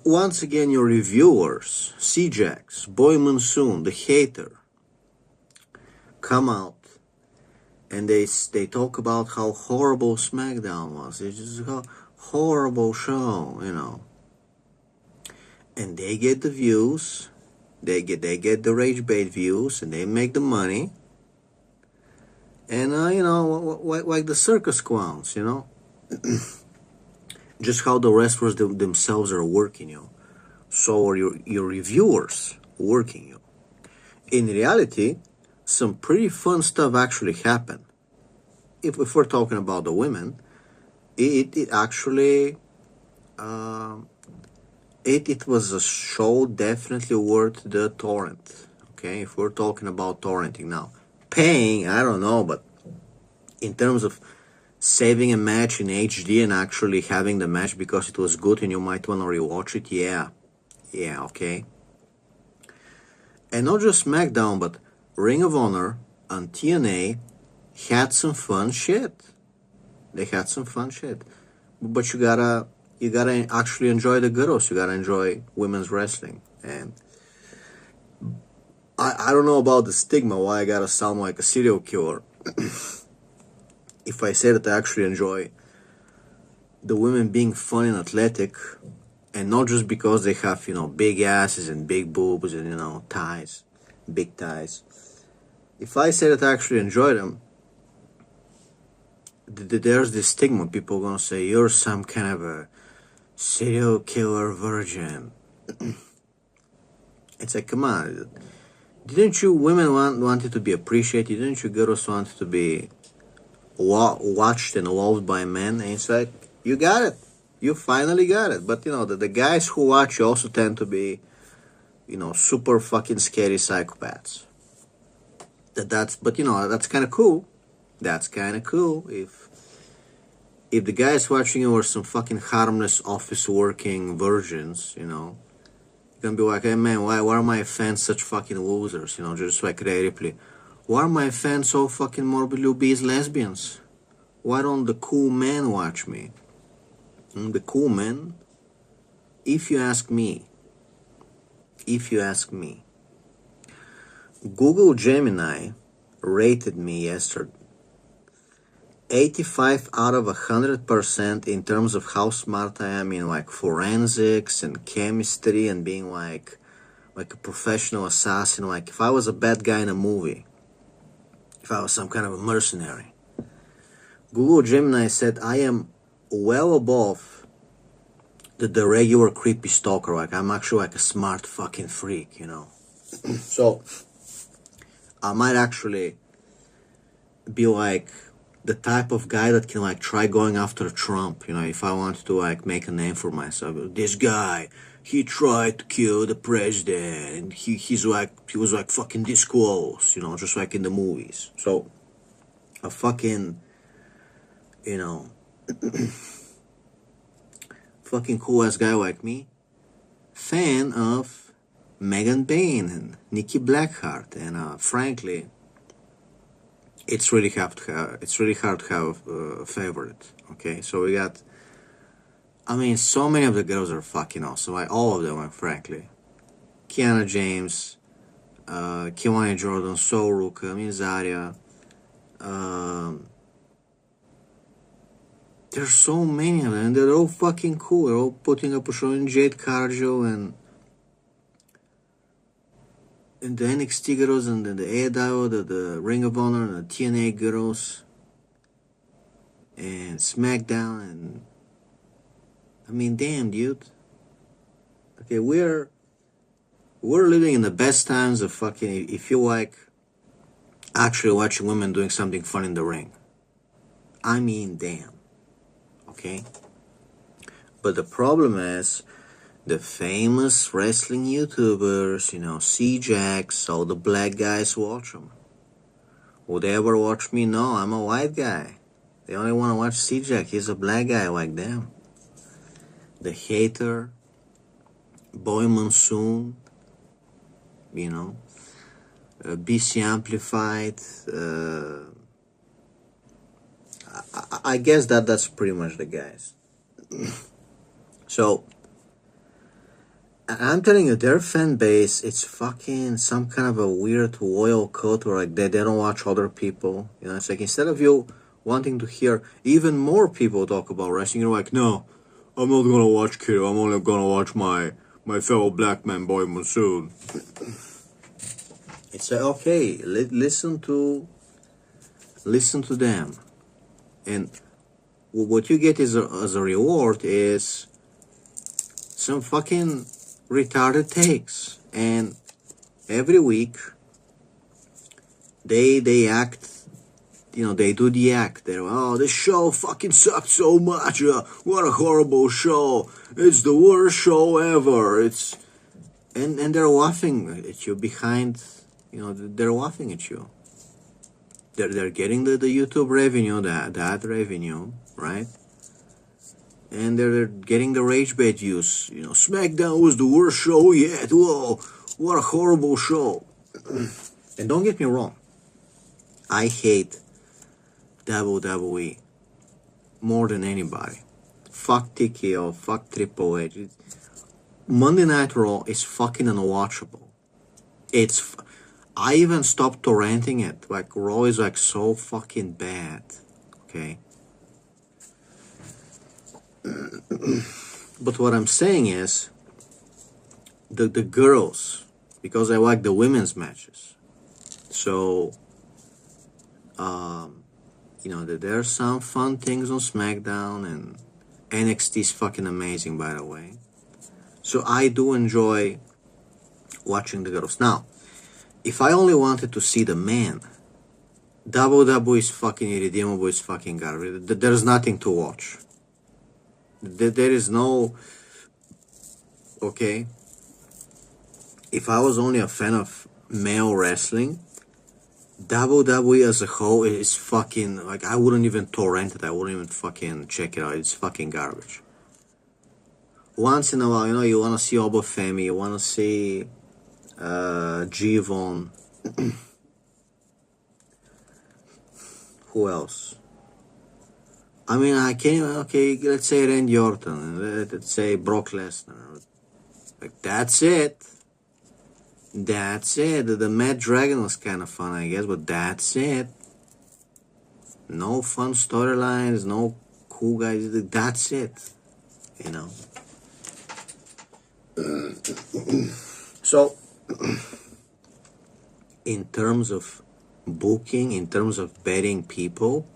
Once again, your reviewers, C-Jax, Boy Monsoon, the hater, come out and they talk about how horrible SmackDown was. It's just a horrible show, you know. And they get the views, they get the rage bait views, and they make the money. And you know, like the circus clowns, you know. Just how the wrestlers themselves are working, you know. So are your reviewers working, you know. In reality, some pretty fun stuff actually happened. If we're talking about the women, it actually it was a show definitely worth the torrent. Okay, if we're talking about torrenting now, paying, I don't know, but in terms of saving a match in HD and actually having the match because it was good and you might want to rewatch it, yeah, okay. And not just SmackDown, but Ring of Honor and TNA had some fun shit. They had some fun shit. But you gotta actually enjoy the girls. You gotta enjoy women's wrestling. And I don't know about the stigma, why I gotta sound like a serial killer. If I say that I actually enjoy the women being fun and athletic, and not just because they have, you know, big asses and big boobs and, you know, thighs, big thighs. If I say that I actually enjoy them, there's this stigma. People are gonna say, you're some kind of a serial killer virgin. It's like, come on. Didn't you women want it to be appreciated? Didn't you girls want it to be watched and loved by men? And it's like, you got it. You finally got it. But, you know, the guys who watch you also tend to be, you know, super fucking scary psychopaths. But, you know, that's kind of cool. That's kind of cool. If the guys watching you are some fucking harmless office working virgins, you know, you're gonna be like, hey man, why are my fans such fucking losers? You know, just like Rhea Ripley. Why are my fans so fucking morbidly obese lesbians? Why don't the cool men watch me? The cool men, if you ask me, Google Gemini rated me yesterday 85 out of 100% in terms of how smart I am in like forensics and chemistry and being like a professional assassin. Like if I was a bad guy in a movie, if I was some kind of a mercenary, Google Gemini said I am well above the regular creepy stalker. Like I'm actually like a smart fucking freak, you know. So I might actually be like the type of guy that can like try going after Trump, you know, if I wanted to like make a name for myself. This guy, he tried to kill the president and he was like fucking this close, you know, just like in the movies. So a fucking, you know, fucking cool ass guy like me, fan of Megan Bain and Nikki Blackheart, and frankly, it's really hard to have a favorite. Okay, so we got, I mean, so many of the girls are fucking awesome. Like all of them, like, frankly. Kiana James, Kiwana Jordan, Soruka, I mean Zarya. There's so many of them, and they're all fucking cool. They're all putting up a show in Jade, Cargill, and the NXT girls, and the AEW, the Ring of Honor, and the TNA girls, and SmackDown, and I mean, damn, dude. Okay, we're living in the best times of fucking. If you like actually watching women doing something fun in the ring, I mean, damn. Okay, but the problem is, the famous wrestling YouTubers, you know, C-Jax, all the black guys watch them. Would they ever watch me? No, I'm a white guy. They only want to watch C-Jax. He's a black guy like them. The hater, Boy Monsoon, you know, BC Amplified. I guess that's pretty much the guys. So, I'm telling you, their fan base, it's fucking some kind of a weird loyal cult where like they don't watch other people. You know, it's like instead of you wanting to hear even more people talk about wrestling, you're like, no, I'm not gonna watch Kiddo, I'm only gonna watch my fellow black man boy Monsoon. It's like, okay, listen to them. And what you get as a reward is some fucking retarded takes, and every week they act, you know, they do the act. They're, oh, this show fucking sucked so much. What a horrible show. It's the worst show ever. It's and they're laughing at you behind, you know, they're laughing at you. They're getting the YouTube revenue, that revenue, right? And they're getting the rage bait views. You know, SmackDown was the worst show yet. Whoa, what a horrible show. And don't get me wrong, I hate WWE more than anybody. Fuck TKO, fuck Triple H. Monday Night Raw is fucking unwatchable. I even stopped torrenting it. Like, Raw is like so fucking bad. Okay? But what I'm saying is, the girls, because I like the women's matches. So, you know, there are some fun things on SmackDown, and NXT is fucking amazing, by the way. So I do enjoy watching the girls. Now, if I only wanted to see the men, WWE is fucking irredeemable, is fucking garbage. There's nothing to watch. There is no... Okay? If I was only a fan of male wrestling, WWE as a whole is fucking... Like, I wouldn't even torrent it. I wouldn't even fucking check it out. It's fucking garbage. Once in a while, you know, you want to see Obafemi, you want to see G-Von. Who else? I mean, I can't... Okay, let's say Randy Orton. Let's say Brock Lesnar. Like, that's it. That's it. The Mad Dragon was kind of fun, I guess, but that's it. No fun storylines, no cool guys. That's it. You know? So, in terms of booking, in terms of betting people,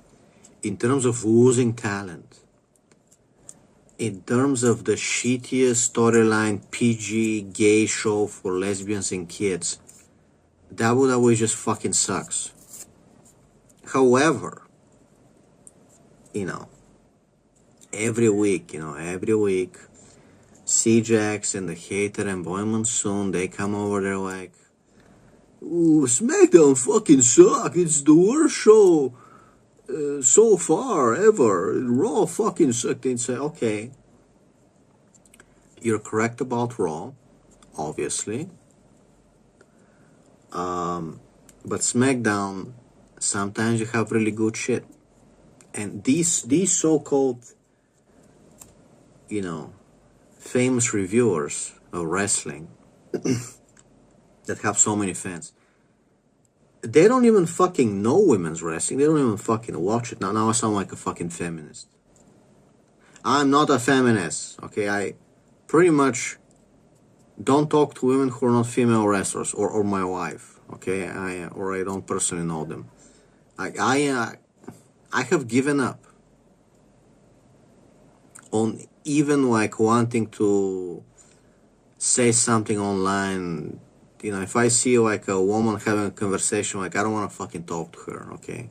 in terms of losing talent, in terms of the shittiest storyline PG gay show for lesbians and kids, WWE just fucking sucks. However, you know, every week, C-Jax and the Hater and Boy Monsoon, they come over, they're like, ooh, SmackDown fucking suck. It's the worst show so far ever. Raw fucking sucked. And say, okay, you're correct about Raw, obviously. But SmackDown, sometimes you have really good shit. And these so-called, you know, famous reviewers of wrestling that have so many fans, they don't even fucking know women's wrestling. They don't even fucking watch it. Now I sound like a fucking feminist. I'm not a feminist, okay? I pretty much don't talk to women who are not female wrestlers, or my wife, okay? I don't personally know them. I have given up on even like wanting to say something online. You know, if I see like a woman having a conversation, like, I don't want to fucking talk to her, okay?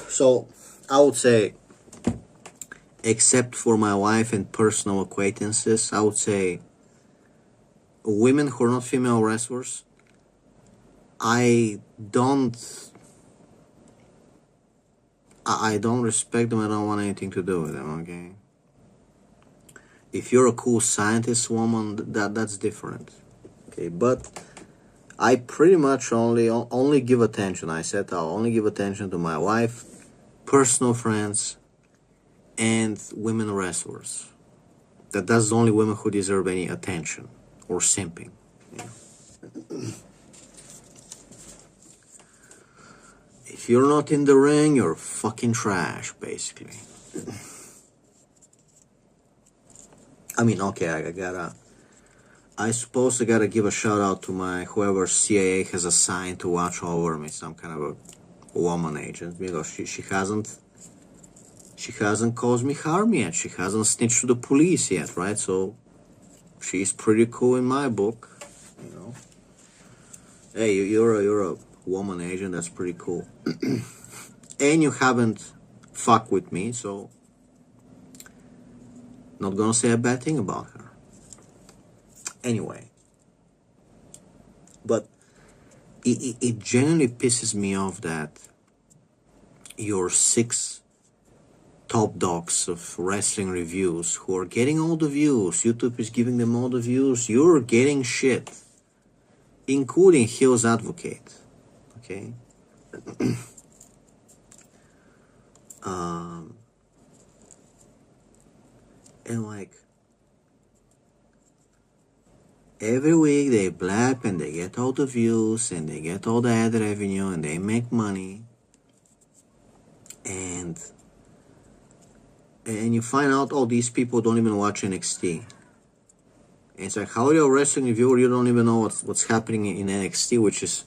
So, I would say, except for my wife and personal acquaintances, I would say women who are not female wrestlers, I don't respect them. I don't want anything to do with them, okay? If you're a cool scientist woman, that's different, okay? But I pretty much only give attention. I said I'll only give attention to my wife, personal friends, and women wrestlers, that that's the only women who deserve any attention or simping. If you're not in the ring, you're fucking trash, basically. I mean, okay, I suppose I gotta give a shout out to my whoever CIA has assigned to watch over me, some kind of a woman agent, because she hasn't caused me harm yet. She hasn't snitched to the police yet, right? So she's pretty cool in my book, you know. Hey, you're a woman agent. That's pretty cool. And you haven't fucked with me, so not gonna say a bad thing about her. Anyway, but it genuinely pisses me off that your 6 top dogs of wrestling reviews who are getting all the views, YouTube is giving them all the views, you're getting shit, including Hill's Advocate, okay? And like, every week they blab and they get all the views and they get all the ad revenue and they make money, and you find out, oh, these people don't even watch NXT. And it's like, how are you a wrestling reviewer? You don't even know what's happening in NXT, which is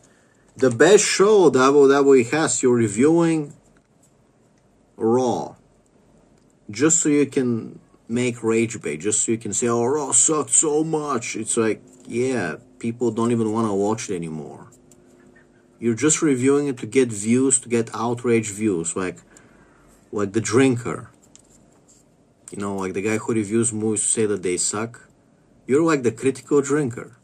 the best show WWE has. You're reviewing Raw just so you can make rage bait, just so you can say, oh, Raw sucked so much. It's like, yeah, people don't even want to watch it anymore. You're just reviewing it to get views, to get outrage views, like The Drinker. You know, like the guy who reviews movies to say that they suck. You're like the critical drinker.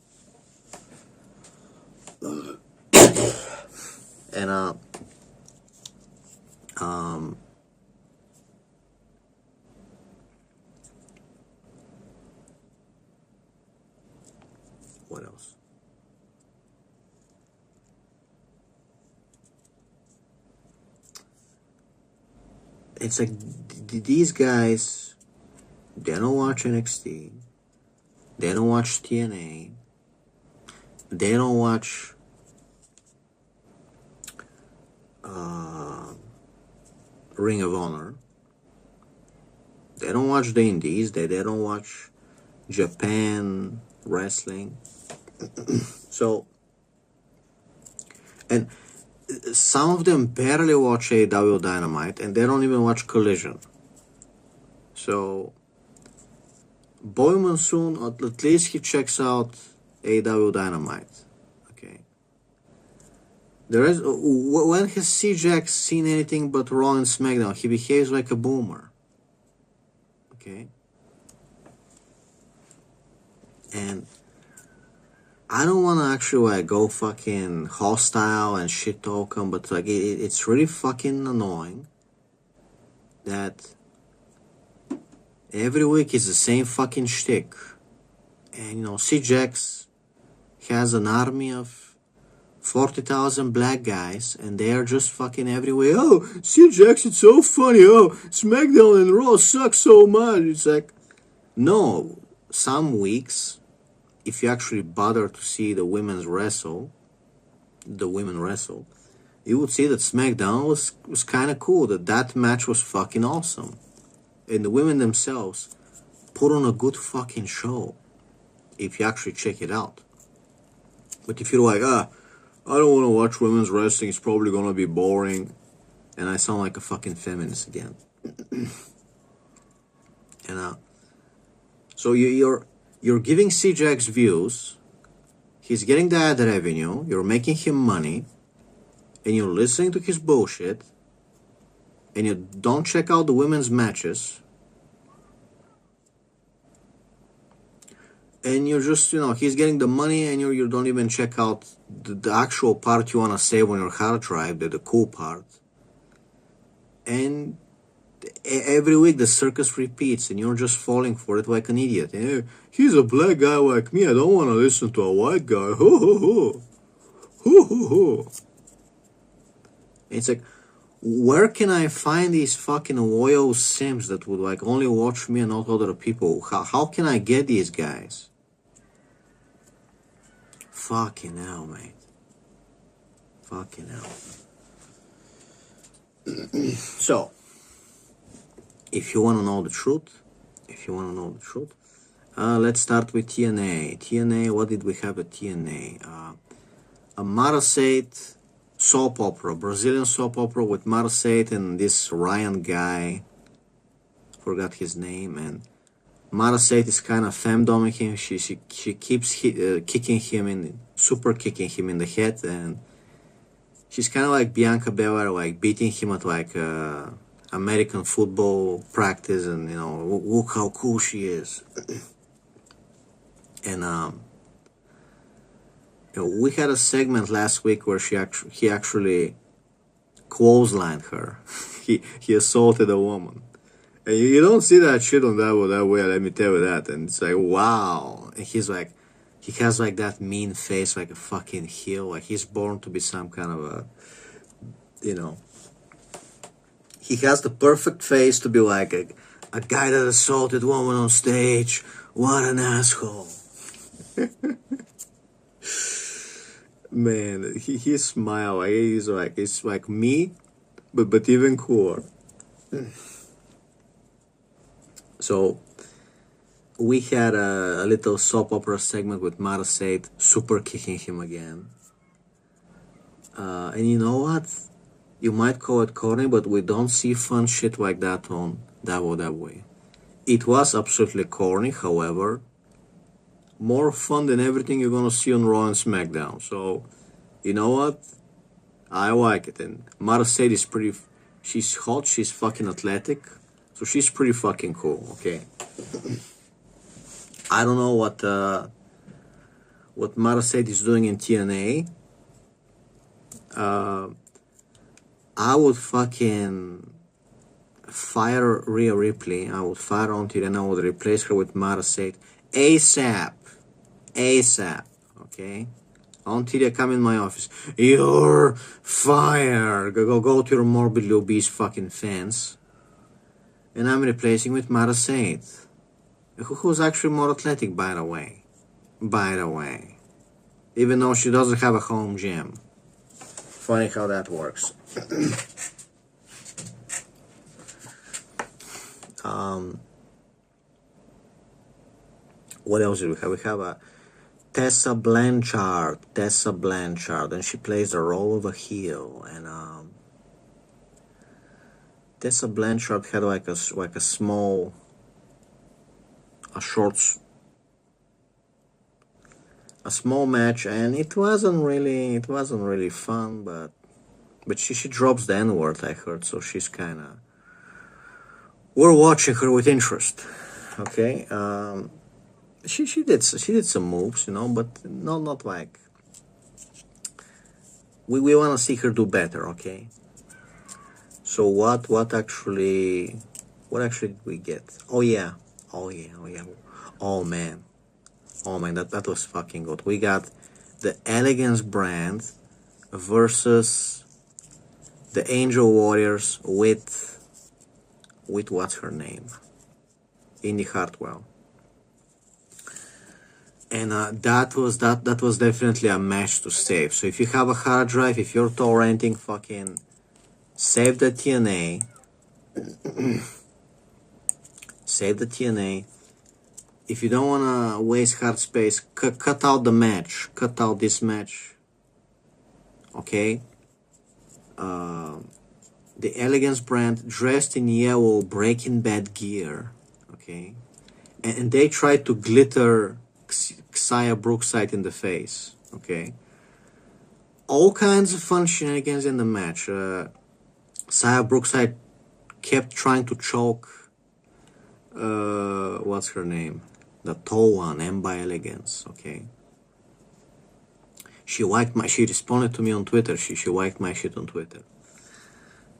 And what else? It's like these guys, they don't watch NXT, they don't watch TNA, they don't watch Ring of Honor, they don't watch the Indies, they don't watch Japan wrestling. So, and some of them barely watch AEW Dynamite, and they don't even watch Collision. So, Boy Monsoon, at least he checks out AEW Dynamite. Okay. The rest, when has C-Jack seen anything but Raw and SmackDown? He behaves like a boomer. Okay. And I don't want to actually like go fucking hostile and shit talk him, but like it's really fucking annoying that every week is the same fucking shtick. And you know, C-Jax has an army of 40,000 black guys, and they are just fucking everywhere. Oh, C-Jax, it's so funny. Oh, SmackDown and Raw suck so much. It's like, no, some weeks, if you actually bother to see the women wrestle, you would see that SmackDown was kind of cool, that match was fucking awesome. And the women themselves put on a good fucking show, if you actually check it out. But if you're like, I don't want to watch women's wrestling, it's probably going to be boring, and I sound like a fucking feminist again. And so you're giving C-Jax views, he's getting the ad revenue, you're making him money, and you're listening to his bullshit, and you don't check out the women's matches, and you're just, you know, he's getting the money, and you don't even check out the actual part you want to save on your hard drive, the cool part. And every week the circus repeats, and you're just falling for it like an idiot. And, he's a black guy like me, I don't want to listen to a white guy. Ho ho ho. Ho ho ho. It's like, Where can I find these fucking loyal Sims that would like only watch me and not other people? How can I get these guys? Fucking hell, mate. Fucking hell. So, if you want to know the truth, let's start with TNA. TNA, what did we have at TNA? A Marasate soap opera, Brazilian soap opera with Marasate and this Ryan guy, forgot his name, and Marasate is kind of femdoming him. She keeps kicking him in, super kicking him in the head, and she's kind of like Bianca Belair, like beating him at like American football practice, and you know, look how cool she is. And you know, we had a segment last week where he actually clotheslined her. he assaulted a woman, and you don't see that shit on that way. Let me tell you that. And it's like, wow. And he has like that mean face, like a fucking heel. Like he's born to be some kind of a, you know. He has the perfect face to be like a guy that assaulted a woman on stage. What an asshole. Man, he smile. Like, it's like me, but even cooler. So we had a little soap opera segment with Marasate super kicking him again. And you know what? You might call it corny, but we don't see fun shit like that on WWE. It was absolutely corny, however, more fun than everything you're gonna see on RoH and SmackDown. So, you know what? I like it. And Marasate is she's hot, she's fucking athletic, so she's pretty fucking cool, okay? I don't know what Marasate is doing in TNA. I would fucking fire Rhea Ripley. I would fire on and I would replace her with Marasate ASAP. Okay? Auntie, come in my office. You're fired. Go to your morbidly obese fucking fans. And I'm replacing with Marasate, who's actually more athletic, by the way. Even though she doesn't have a home gym. Funny how that works. What else do we have? We have a Tessa Blanchard, and she plays the role of a heel. And Tessa Blanchard had like a small, a small match, and it wasn't really fun, but she drops the N-word, I heard, so she's kind of, we're watching her with interest. Okay, she did some moves, you know, but not like, we want to see her do better. Okay, so what actually did we get? Oh man, that was fucking good. We got the Elegance brand versus the Angel Warriors with what's her name? Indy Hartwell. And that was definitely a match to save. So if you have a hard drive, if you're torrenting, fucking save the TNA. Save the TNA. If you don't want to waste hard space, cut out the match. Cut out this match. Okay? The Elegance brand dressed in yellow Breaking Bad gear. Okay? And they tried to glitter Xia Brookside in the face. Okay? All kinds of fun shenanigans in the match. Xia Brookside kept trying to choke what's her name? The tall one, M by Elegance, okay? She responded to me on Twitter. She liked my shit on Twitter.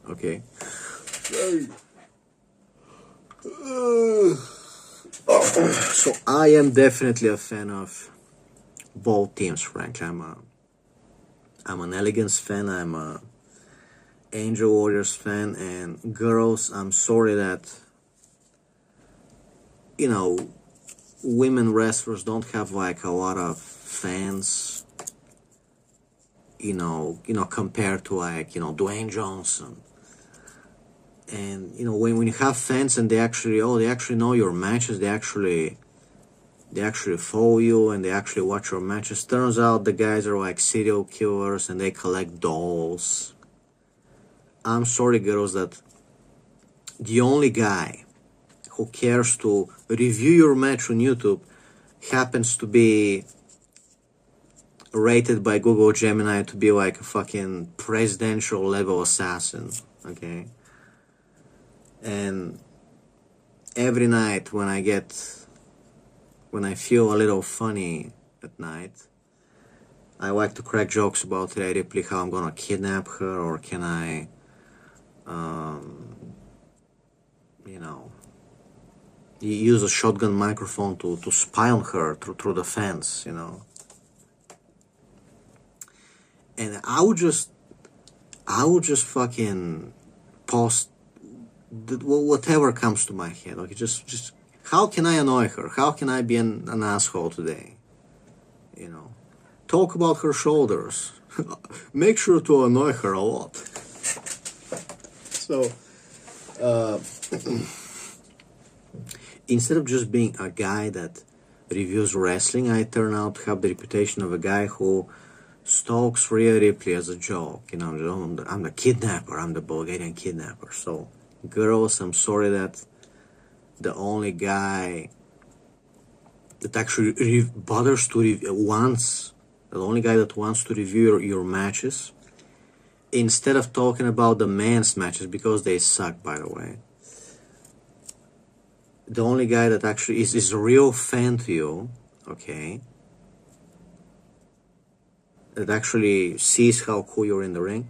Okay. So I am definitely a fan of both teams, frankly. I'm an Elegance fan. I'm a Angel Warriors fan, and girls, I'm sorry that, you know, women wrestlers don't have like a lot of fans, compared to like, Dwayne Johnson. And, when you have fans and they actually know your matches, they actually follow you and they actually watch your matches. Turns out the guys are like serial killers and they collect dolls. I'm sorry, girls, that the only guy who cares to review your match on YouTube happens to be rated by Google Gemini to be like a fucking presidential level assassin, okay? And every night when I feel a little funny at night, I like to crack jokes about Rhea Ripley, how I'm gonna kidnap her, or can I, use a shotgun microphone to spy on her through the fence, And I would just fucking post whatever comes to my head. Like, just how can I annoy her? How can I be an asshole today? Talk about her shoulders. Make sure to annoy her a lot. So, instead of just being a guy that reviews wrestling, I turn out to have the reputation of a guy who stalks Rhea Ripley as a joke. I'm the kidnapper. I'm the Bulgarian kidnapper. So, girls, I'm sorry that the only guy that actually bothers to the only guy that wants to review your matches, instead of talking about the men's matches, because they suck, by the way, the only guy that actually is a real fan to you, okay, that actually sees how cool you're in the ring,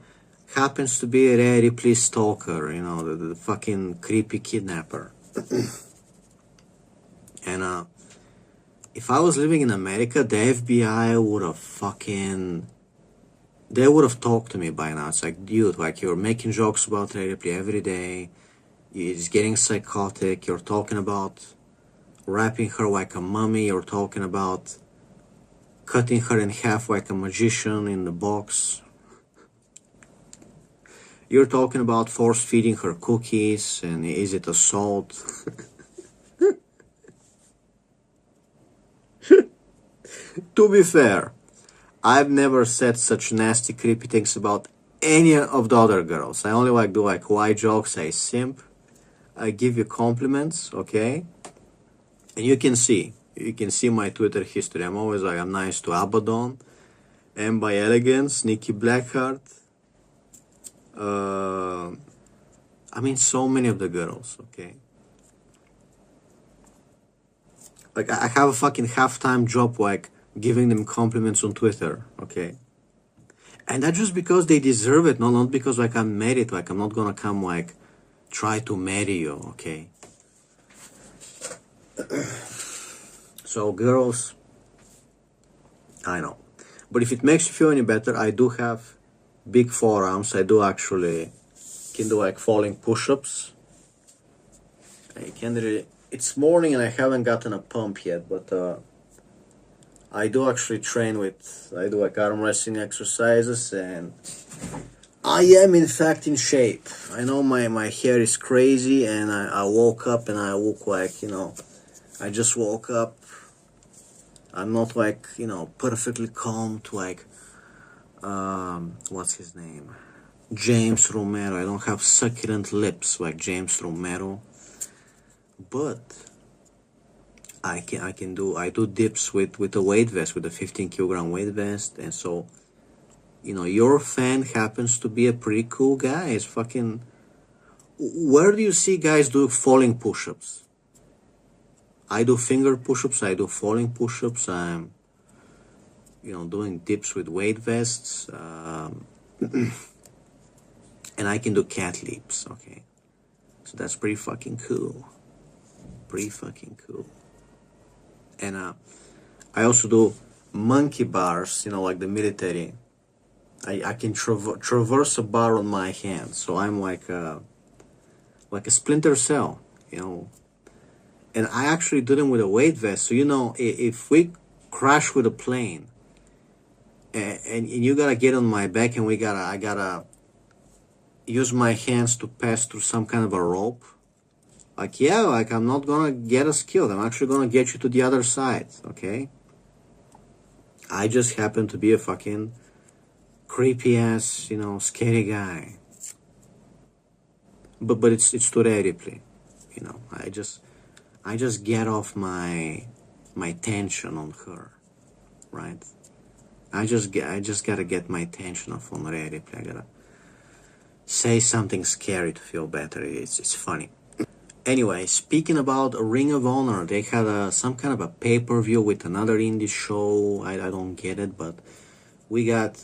happens to be a Rhea Ripley stalker, the fucking creepy kidnapper. And if I was living in America, the FBI would have talked to me by now. It's like, dude, like, you're making jokes about Rhea Ripley every day. It's getting psychotic. You're talking about wrapping her like a mummy. You're talking about cutting her in half like a magician in the box. You're talking about force feeding her cookies, and is it assault? To be fair, I've never said such nasty, creepy things about any of the other girls. I only do white jokes. I simp. I give you compliments, okay? And you can see my Twitter history. I'm always I'm nice to Abadon, and by Elegance, Nikki Blackheart. So many of the girls, okay? Like, I have a fucking half-time job, giving them compliments on Twitter, okay? And that's just because they deserve it, not because, I'm married, I'm not gonna come, try to marry you, okay? So, girls, I know. But if it makes you feel any better, I do have big forearms. I do actually can do, falling push-ups. I can't really... It's morning and I haven't gotten a pump yet, but I do actually I do arm wrestling exercises, and I am in fact in shape. I know my hair is crazy, and I woke up and I look I just woke up. I'm not perfectly combed what's his name? James Romero. I don't have succulent lips like James Romero. But I do dips with a weight vest, with a 15 kilogram weight vest, and so your fan happens to be a pretty cool guy. It's fucking... Where do you see guys do falling push-ups? I do finger push-ups, I do falling push-ups, I'm doing dips with weight vests, and I can do cat leaps, okay? So that's pretty fucking cool. Pretty fucking cool. And I also do monkey bars, like the military I can traverse a bar on my hand, so I'm like a splinter cell, you know. And I actually do them with a weight vest, so you know, if we crash with a plane, and you gotta get on my back, and I gotta use my hands to pass through some kind of a rope. Like, yeah, like I'm not gonna get us killed. I'm actually gonna get you to the other side, okay? I just happen to be a fucking creepy ass, you know, scary guy. But it's to Ripley, you know. I just get off my tension on her, right? I just gotta get my tension off on Ripley. I gotta say something scary to feel better. It's funny. Anyway, speaking about Ring of Honor, they had some kind of a pay-per-view with another indie show. I don't get it, but we got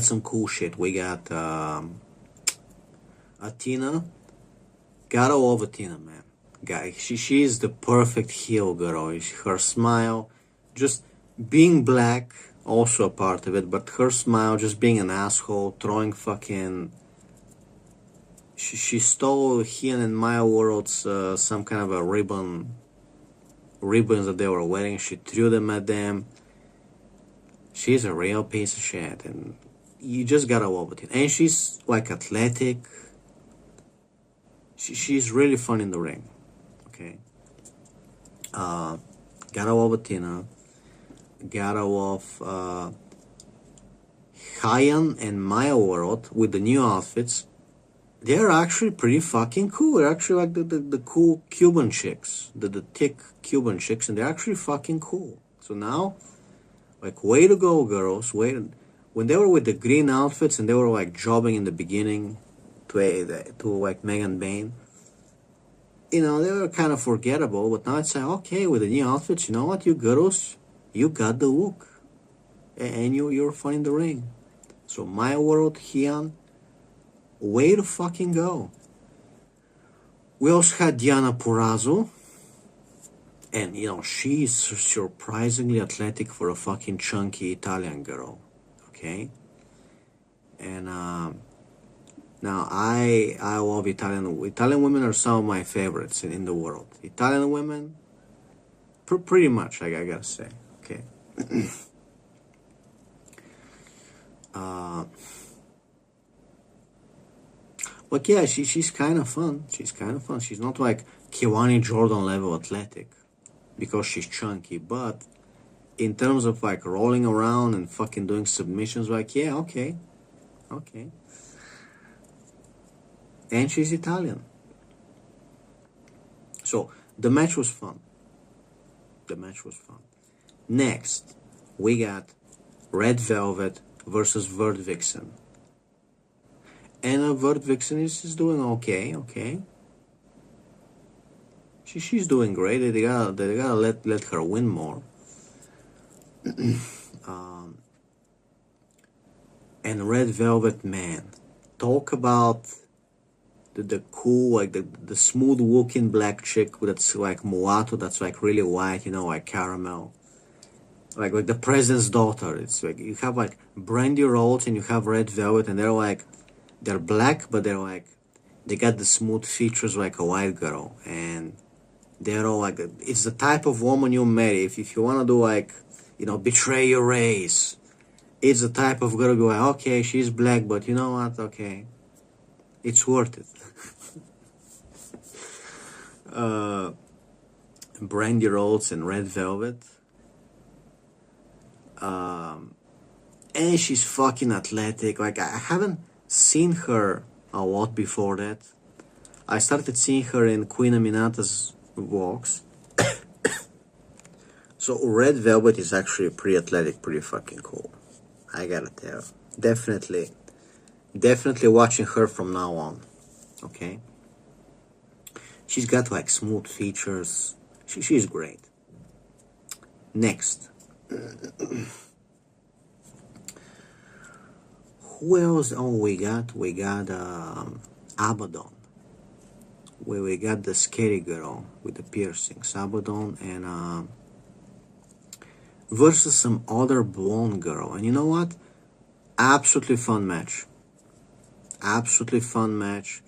some cool shit. We got Athena. Gotta love Athena, man. Guy, she's the perfect heel girl. Her smile, just being black, also a part of it, but her smile, just being an asshole, throwing fucking. She stole Hyan and Maya World's some kind of a ribbons that they were wearing. She threw them at them. She's a real piece of shit, and you just gotta love it. And she's like athletic. She's really fun in the ring. Okay. Gotta love Athena. Gotta love Hyan and Maya World with the new outfits. They're actually pretty fucking cool. They're actually like the cool Cuban chicks, the thick Cuban chicks, and they're actually fucking cool. So now, like, way to go, girls. When they were with the green outfits and they were like jobbing in the beginning to like Megan Bain, you know, they were kind of forgettable. But now it's like, okay, with the new outfits, you know what, you girls, you got the look, and you're fun in the ring. So Maya World, Hyan. Way to fucking go. We also had Diana Purrazzo. And, you know, she's surprisingly athletic for a fucking chunky Italian girl. Okay? And, now, I love Italian women are some of my favorites in the world. Italian women, pretty much, I gotta say. Okay? But yeah, she's kind of fun. She's kind of fun. She's not like Kiwani Jordan level athletic because she's chunky. But in terms of like rolling around and fucking doing submissions, like, yeah, okay. And she's Italian. So the match was fun. Next, we got Red Velvet versus VertVixen. And VertVixen is doing okay. She's doing great. They gotta let her win more. And Red Velvet, man, talk about the cool, like the smooth looking black chick that's like mulatto, that's like really white, you know, like caramel. Like the president's daughter. It's like you have like Brandy Rhodes and you have Red Velvet, and they're black, but they got the smooth features like a white girl, and they're all like, it's the type of woman you marry if you want to do like, you know, betray your race. It's the type of girl you like, okay, she's black, but you know what, okay, it's worth it. Brandy Rhodes and Red Velvet. And she's fucking athletic. Like, I haven't seen her a lot before that. I started seeing her in Queen Aminata's walks. So Red Velvet is actually pretty athletic, pretty fucking cool. I gotta tell. Definitely watching her from now on. Okay? She's got like smooth features. She's great. Next. Who else? Oh, we got Abadon. We got the scary girl with the piercings, Abadon, and versus some other blonde girl. And you know what? Absolutely fun match. Absolutely fun match.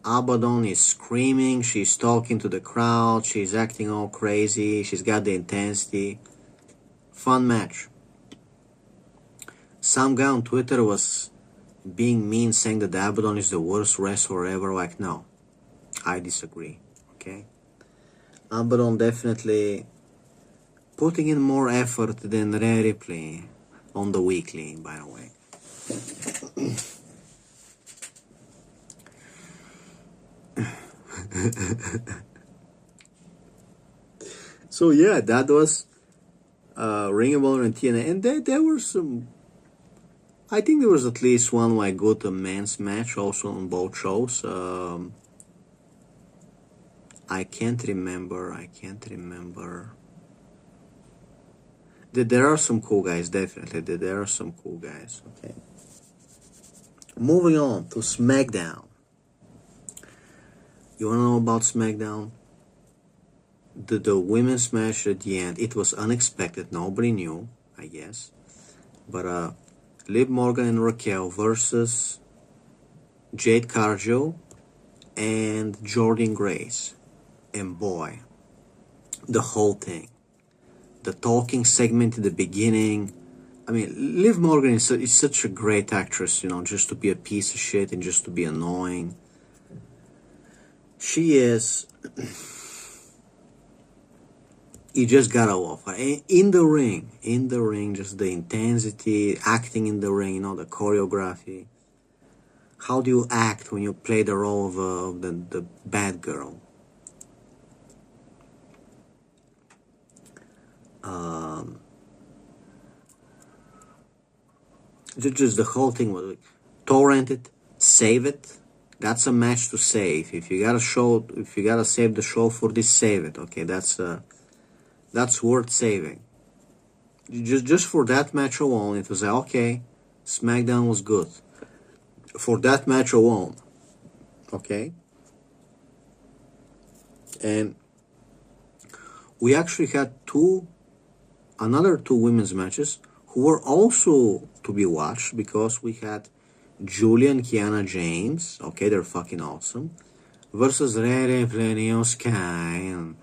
Abadon is screaming, she's talking to the crowd, she's acting all crazy, she's got the intensity. Fun match. Some guy on Twitter was being mean, saying that Abadon is the worst wrestler ever. Like, no, I disagree. Okay, Abadon definitely putting in more effort than Rhea Ripley on the weekly, by the way. So yeah, that was Ring of Honor and TNA, and there were some. I think there was at least one like good men's match also on both shows. I can't remember. There are some cool guys, definitely. There are some cool guys. Okay. Moving on to SmackDown. You wanna know about SmackDown? The women's match at the end, it was unexpected. Nobody knew, I guess. But Liv Morgan and Raquel versus Jade Cargill and Jordynne Grace. And boy, the whole thing. The talking segment in the beginning. I mean, Liv Morgan is such a great actress, you know, just to be a piece of shit and just to be annoying. She is. You just gotta love her. In the ring, just the intensity, acting in the ring, you know, the choreography. How do you act when you play the role of the bad girl? Just the whole thing was like, torrent it, save it. That's a match to save. If you gotta save the show for this, save it. Okay, that's worth saving. Just for that match alone, it was like, okay, SmackDown was good. For that match alone, okay. And we actually had another two women's matches who were also to be watched, because we had Giulia and Kiana James, okay, they're fucking awesome, versus Rhea Ripley and Io Sky. And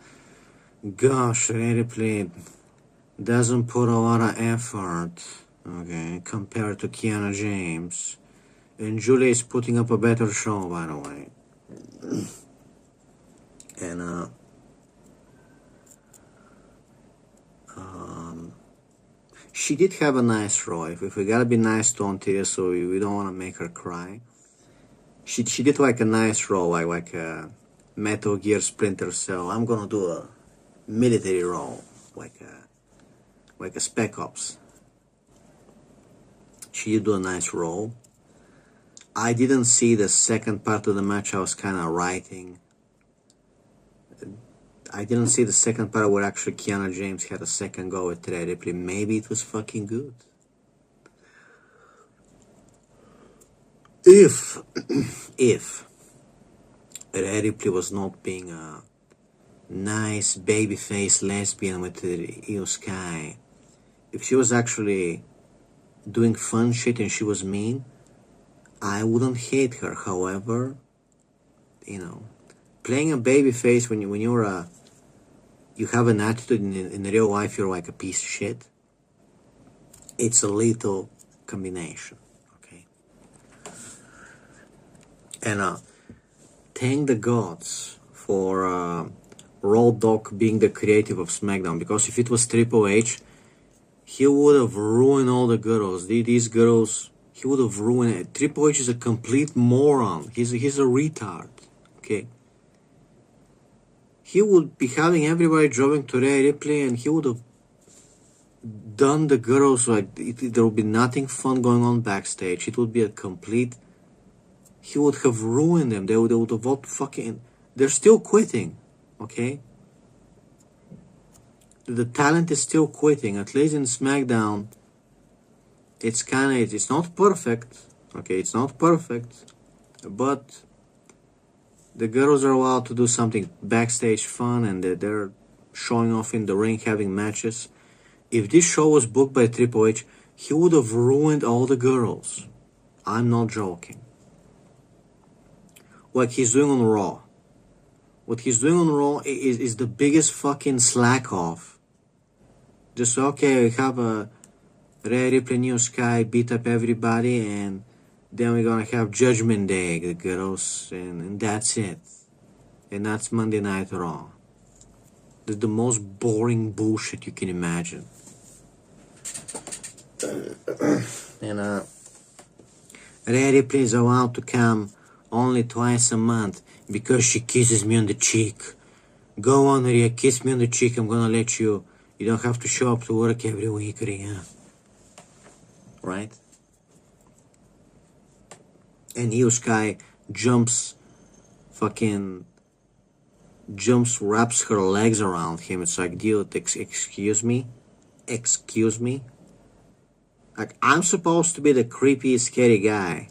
gosh, Rhea Ripley doesn't put a lot of effort, okay, compared to Kiana James. And Giulia is putting up a better show, by the way. And she did have a nice role. If we gotta be nice to Antia, so we don't want to make her cry. She did like a nice role, like a Metal Gear Splinter Cell. I'm gonna do a military role, like a Spec Ops. She did do a nice role. I didn't see the second part of the match. I was kind of writing. I didn't see the second part where actually Kiana James had a second go at Rhea Ripley. Maybe it was fucking good. If Rhea Ripley was not being a nice babyface lesbian with Io Sky, if she was actually doing fun shit and she was mean, I wouldn't hate her. However, you know, playing a babyface when you have an attitude in real life, you're like a piece of shit. It's a lethal combination, okay? And thank the gods for Road Dogg being the creative of SmackDown, because if it was Triple H, he would have ruined all the girls. These girls, he would have ruined it. Triple H is a complete moron. He's a retard, okay? He would be having everybody driving to Rhea Ripley, and he would have done the girls like there would be nothing fun going on backstage. It would be a complete. He would have ruined them. They would have all fucking. They're still quitting, okay? The talent is still quitting. At least in SmackDown, it's not perfect, okay? It's not perfect, but the girls are allowed to do something backstage fun, and they're showing off in the ring, having matches. if this show was booked by Triple H, he would have ruined all the girls. I'm not joking. What he's doing on Raw. What he's doing on Raw is the biggest fucking slack off. Just, okay, we have a Rhea Ripley, New Sky beat up everybody, and then we're gonna have Judgment Day, the girls, and that's it. And that's Monday Night Raw. That's the most boring bullshit you can imagine. And Rhea Ripley is allowed to come only twice a month because she kisses me on the cheek. Go on, Rhea, kiss me on the cheek. I'm gonna let you. You don't have to show up to work every week, Rhea. Right? And Io Sky wraps her legs around him. It's like, dude, excuse me? Excuse me? Like, I'm supposed to be the creepy, scary guy.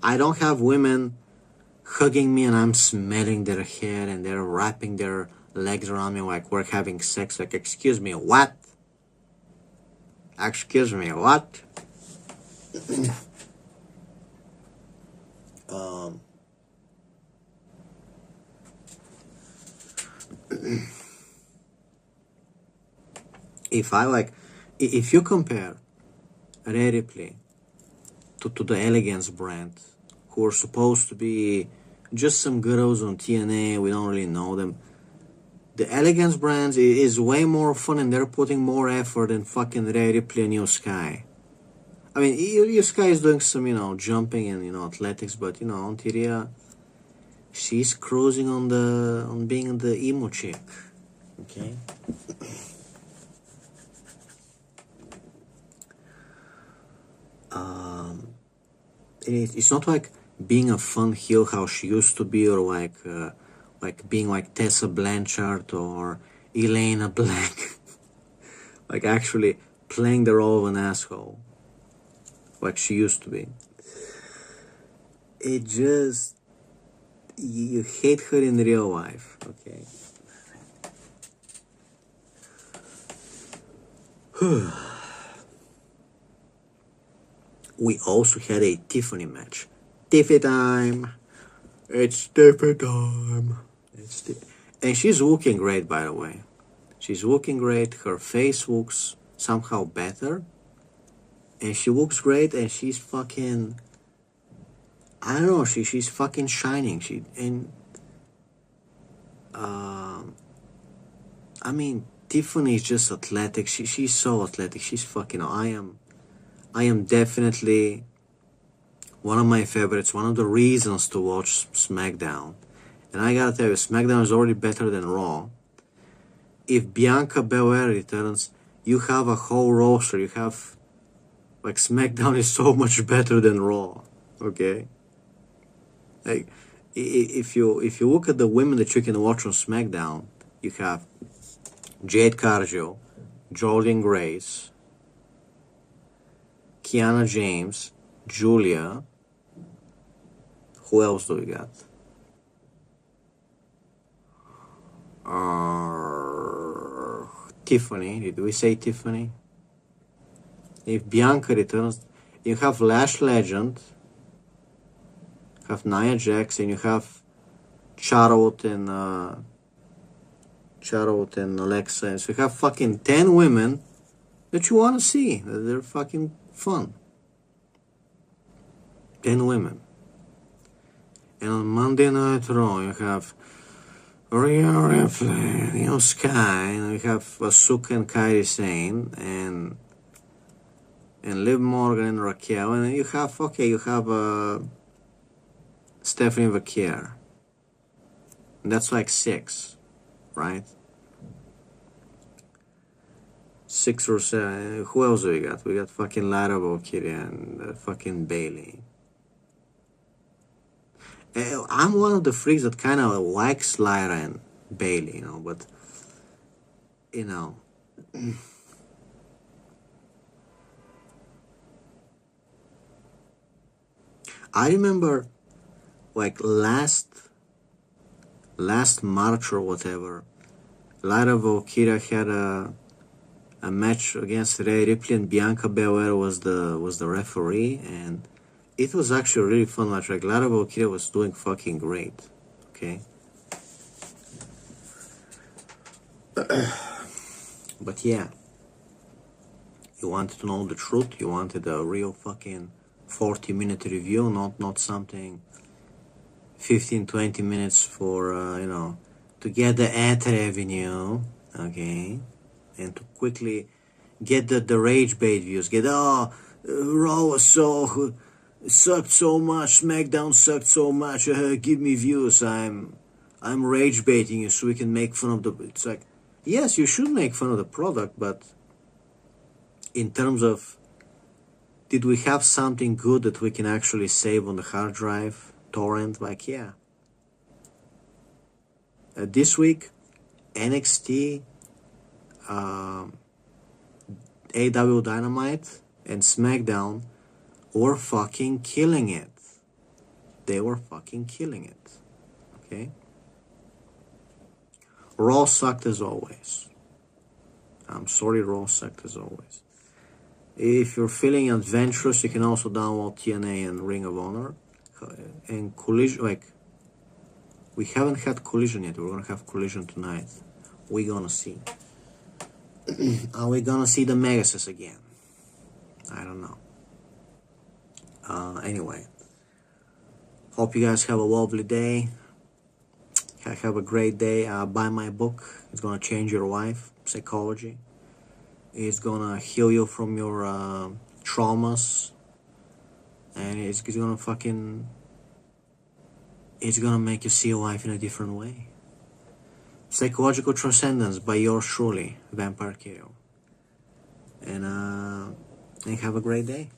I don't have women hugging me and I'm smelling their hair and they're wrapping their legs around me like we're having sex. Like, excuse me, what? Excuse me, what? If you compare Rhea Ripley to the Elegance brand, who are supposed to be just some girls on TNA, we don't really know them. The Elegance brand is way more fun and they're putting more effort than fucking Rhea Ripley and Io Sky. I mean, Io Sky is doing some, jumping and, athletics, but, Ontaria, she's cruising on being the emo chick. Okay? It's not like being a fun heel how she used to be, or like being like Tessa Blanchard or Elena Black. Like actually playing the role of an asshole. Like she used to be. It just... You hate her in real life, okay? We also had a Tiffany match. Tiffy time! It's Tiffy time! And she's looking great, by the way. She's looking great. Her face looks somehow better. And she looks great, and she's fucking... I don't know, she's fucking shining. I mean, Tiffany is just athletic. She's so athletic. She's fucking... I am definitely one of my favorites, one of the reasons to watch SmackDown. And I gotta tell you, SmackDown is already better than Raw. If Bianca Belair returns, you have a whole roster. You have... Like, SmackDown is so much better than Raw. Okay? Like, if you look at the women that you can watch on SmackDown, you have Jade Cargill, Jordynne Grace, Kiana James, Giulia. Who else do we got? Tiffany. Did we say Tiffany? If Bianca returns, you have Lash Legend, you have Nia Jax, and you have Charlotte and Alexa. And so you have fucking 10 women that you want to see. They're fucking fun. 10 women. And on Monday Night Raw, you have Rhea Ripley, Io Sky, and you have Asuka and Kairi Sane, and Liv Morgan and Raquel, and you have Stephanie Vaquer. And that's like 6, right? 6 or 7. Who else do we got? We got fucking Lara Valkyria and fucking Bailey. I'm one of the freaks that kind of likes Lyra and Bailey, but, I remember, like, last March or whatever, Lyra Valkyria had a a match against Rhea Ripley, and Bianca Belair was the referee, and it was actually a really fun match. Like, Lara Valkyria was doing fucking great. Okay. But yeah, you wanted to know the truth. You wanted a real fucking 40-minute review, not something 15-20 minutes for to get the ad revenue, okay, and to quickly get the rage bait views. Get Raw was sucked so much, SmackDown sucked so much. Give me views. I'm rage baiting you so we can make fun of the. It's like, yes, you should make fun of the product, but in terms of, did we have something good that we can actually save on the hard drive, torrent? Like, yeah. This week, NXT, AW Dynamite, and SmackDown were fucking killing it. They were fucking killing it. Okay? Raw sucked as always. I'm sorry, Raw sucked as always. If you're feeling adventurous, you can also download TNA and Ring of Honor. And Collision, like, we haven't had Collision yet. We're gonna have Collision tonight. We're gonna see. Are we gonna see the Megases again? I don't know. Anyway. Hope you guys have a lovely day. Have a great day. Buy my book. It's gonna change your life. Psychology. It's gonna heal you from your traumas. And it's gonna make you see life in a different way. Psychological Transcendence by yours truly, Vampire Kale. And have a great day.